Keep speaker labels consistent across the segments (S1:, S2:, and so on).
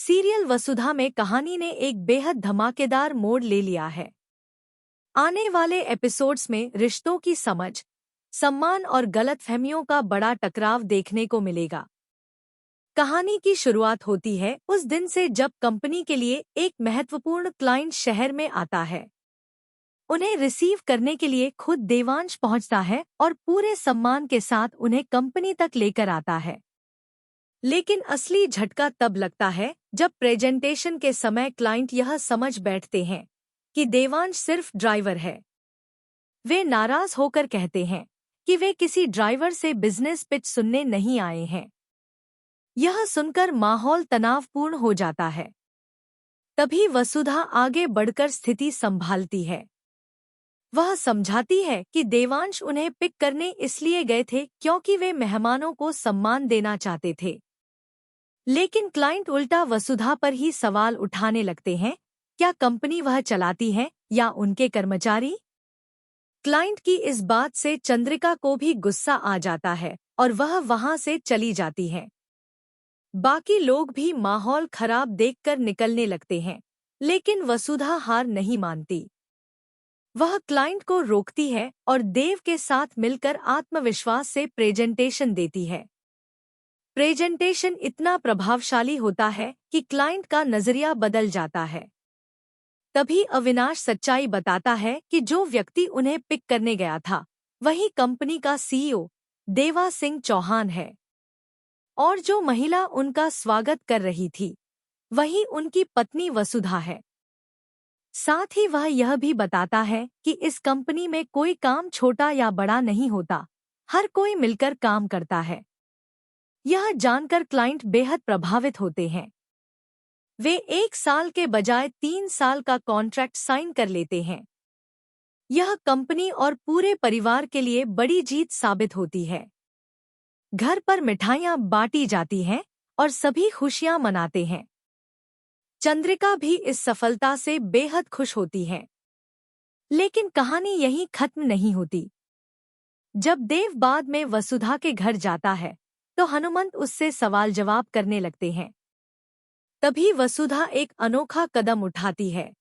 S1: Serial वसुधा में कहानी ने एक बेहद धमाकेदार मोड़ ले लिया है। आने वाले एपिसोड्स में रिश्तों की समझ, सम्मान और गलतफहमियों का बड़ा टकराव देखने को मिलेगा। कहानी की शुरुआत होती है उस दिन से जब कंपनी के लिए एक महत्वपूर्ण क्लाइंट शहर में आता है। उन्हें रिसीव करने के लिए खुद देवांश पहुंचता है और पूरे सम्मान के साथ उन्हें कंपनी तक लेकर आता है। लेकिन असली झटका तब लगता है जब प्रेजेंटेशन के समय क्लाइंट यह समझ बैठते हैं कि देवांश सिर्फ ड्राइवर है। वे नाराज होकर कहते हैं कि वे किसी ड्राइवर से बिजनेस पिच सुनने नहीं आए हैं। यह सुनकर माहौल तनावपूर्ण हो जाता है। तभी वसुधा आगे बढ़कर स्थिति संभालती है। वह समझाती है कि देवांश उन्हें पिक करने इसलिए गए थे क्योंकि वे मेहमानों को सम्मान देना चाहते थे। लेकिन क्लाइंट उल्टा वसुधा पर ही सवाल उठाने लगते हैं, क्या कंपनी वह चलाती है या उनके कर्मचारी? क्लाइंट की इस बात से चंद्रिका को भी गुस्सा आ जाता है और वह वहां से चली जाती है। बाकी लोग भी माहौल खराब देखकर निकलने लगते हैं, लेकिन वसुधा हार नहीं मानती। वह क्लाइंट को रोकती है और देव के साथ मिलकर आत्मविश्वास से प्रेजेंटेशन देती है। प्रेजेंटेशन इतना प्रभावशाली होता है कि क्लाइंट का नजरिया बदल जाता है। तभी अविनाश सच्चाई बताता है कि जो व्यक्ति उन्हें पिक करने गया था वही कंपनी का सीईओ देवा सिंह चौहान है, और जो महिला उनका स्वागत कर रही थी वही उनकी पत्नी वसुधा है। साथ ही वह यह भी बताता है कि इस कंपनी में कोई काम छोटा या बड़ा नहीं होता, हर कोई मिलकर काम करता है। यह जानकर क्लाइंट बेहद प्रभावित होते हैं। वे 1 साल के बजाय 3 साल का कॉन्ट्रैक्ट साइन कर लेते हैं। यह कंपनी और पूरे परिवार के लिए बड़ी जीत साबित होती है। घर पर मिठाइयाँ बांटी जाती हैं और सभी खुशियाँ मनाते हैं। चंद्रिका भी इस सफलता से बेहद खुश होती है। लेकिन कहानी यहीं खत्म नहीं होती। जब देव बाद में वसुधा के घर जाता है तो हनुमंत उससे सवाल जवाब करने लगते हैं। तभी वसुधा एक अनोखा कदम उठाती है।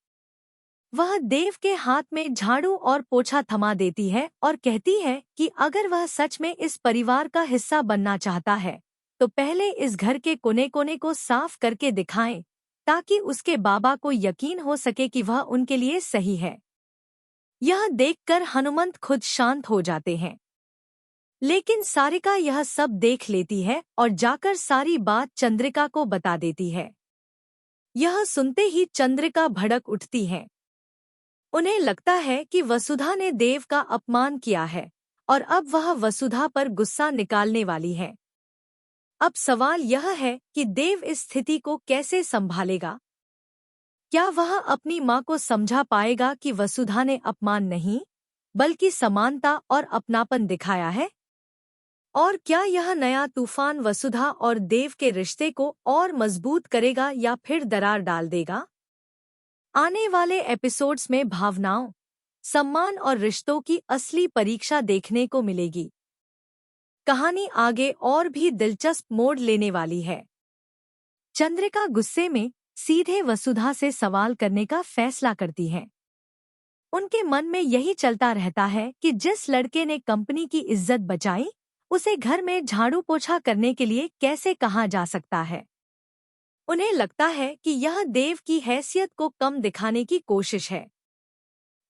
S1: वह देव के हाथ में झाड़ू और पोछा थमा देती है और कहती है कि अगर वह सच में इस परिवार का हिस्सा बनना चाहता है तो पहले इस घर के कोने-कोने को साफ करके दिखाएं, ताकि उसके बाबा को यकीन हो सके कि वह उनके लिए सही है। यह देखकर हनुमंत खुद शांत हो जाते हैं। लेकिन सारिका यह सब देख लेती है और जाकर सारी बात चंद्रिका को बता देती है। यह सुनते ही चंद्रिका भड़क उठती है। उन्हें लगता है कि वसुधा ने देव का अपमान किया है और अब वह वसुधा पर गुस्सा निकालने वाली है। अब सवाल यह है कि देव इस स्थिति को कैसे संभालेगा। क्या वह अपनी मां को समझा पाएगा कि वसुधा ने अपमान नहीं बल्कि समानता और अपनापन दिखाया है? और क्या यह नया तूफान वसुधा और देव के रिश्ते को और मजबूत करेगा या फिर दरार डाल देगा? आने वाले एपिसोड्स में भावनाओं, सम्मान और रिश्तों की असली परीक्षा देखने को मिलेगी। कहानी आगे और भी दिलचस्प मोड़ लेने वाली है। चंद्रिका गुस्से में सीधे वसुधा से सवाल करने का फैसला करती है। उनके मन में यही चलता रहता है कि जिस लड़के ने कंपनी की इज्जत बचाई उसे घर में झाड़ू पोछा करने के लिए कैसे कहा जा सकता है। उन्हें लगता है कि यह देव की हैसियत को कम दिखाने की कोशिश है,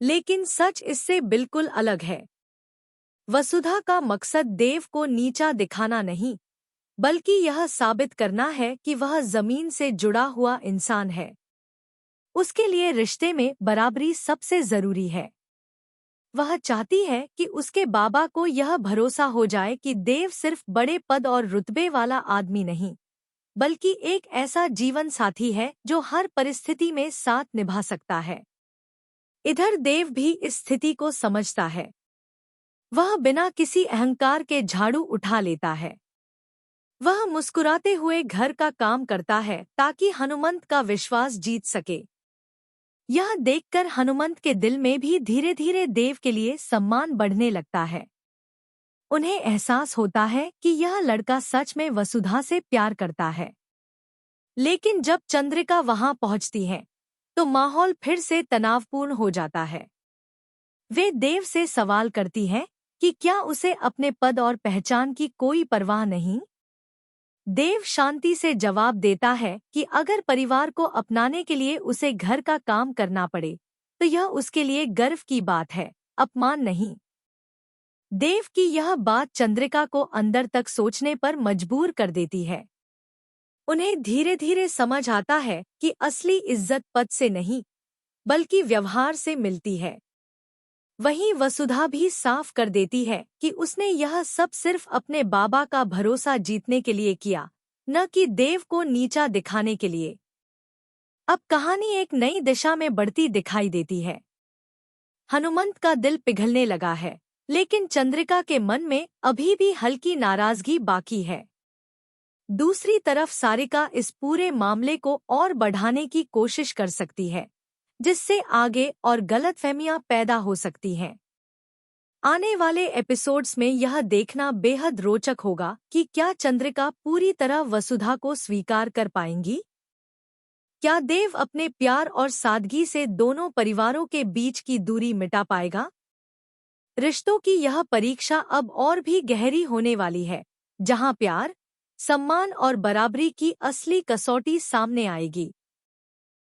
S1: लेकिन सच इससे बिल्कुल अलग है। वसुधा का मकसद देव को नीचा दिखाना नहीं, बल्कि यह साबित करना है कि वह जमीन से जुड़ा हुआ इंसान है। उसके लिए रिश्ते में बराबरी सबसे जरूरी है। वह चाहती है कि उसके बाबा को यह भरोसा हो जाए कि देव सिर्फ बड़े पद और रुतबे वाला आदमी नहीं, बल्कि एक ऐसा जीवन साथी है जो हर परिस्थिति में साथ निभा सकता है। इधर देव भी इस स्थिति को समझता है। वह बिना किसी अहंकार के झाड़ू उठा लेता है। वह मुस्कुराते हुए घर का काम करता है ताकि हनुमंत का विश्वास जीत सके। यह देखकर हनुमंत के दिल में भी धीरे धीरे देव के लिए सम्मान बढ़ने लगता है। उन्हें एहसास होता है कि यह लड़का सच में वसुधा से प्यार करता है। लेकिन जब चंद्रिका वहां पहुंचती है तो माहौल फिर से तनावपूर्ण हो जाता है। वे देव से सवाल करती है कि क्या उसे अपने पद और पहचान की कोई परवाह नहीं। देव शांति से जवाब देता है कि अगर परिवार को अपनाने के लिए उसे घर का काम करना पड़े तो यह उसके लिए गर्व की बात है, अपमान नहीं। देव की यह बात चंद्रिका को अंदर तक सोचने पर मजबूर कर देती है। उन्हें धीरे धीरे समझ आता है कि असली इज्जत पद से नहीं बल्कि व्यवहार से मिलती है। वहीं वसुधा भी साफ कर देती है कि उसने यह सब सिर्फ अपने बाबा का भरोसा जीतने के लिए किया, न कि देव को नीचा दिखाने के लिए। अब कहानी एक नई दिशा में बढ़ती दिखाई देती है। हनुमंत का दिल पिघलने लगा है, लेकिन चंद्रिका के मन में अभी भी हल्की नाराजगी बाकी है। दूसरी तरफ सारिका इस पूरे मामले को और बढ़ाने की कोशिश कर सकती है, जिससे आगे और गलतफहमियां पैदा हो सकती हैं। आने वाले एपिसोड्स में यह देखना बेहद रोचक होगा कि क्या चंद्रिका पूरी तरह वसुधा को स्वीकार कर पाएंगी। क्या देव अपने प्यार और सादगी से दोनों परिवारों के बीच की दूरी मिटा पाएगा। रिश्तों की यह परीक्षा अब और भी गहरी होने वाली है, जहां प्यार, सम्मान और बराबरी की असली कसौटी सामने आएगी।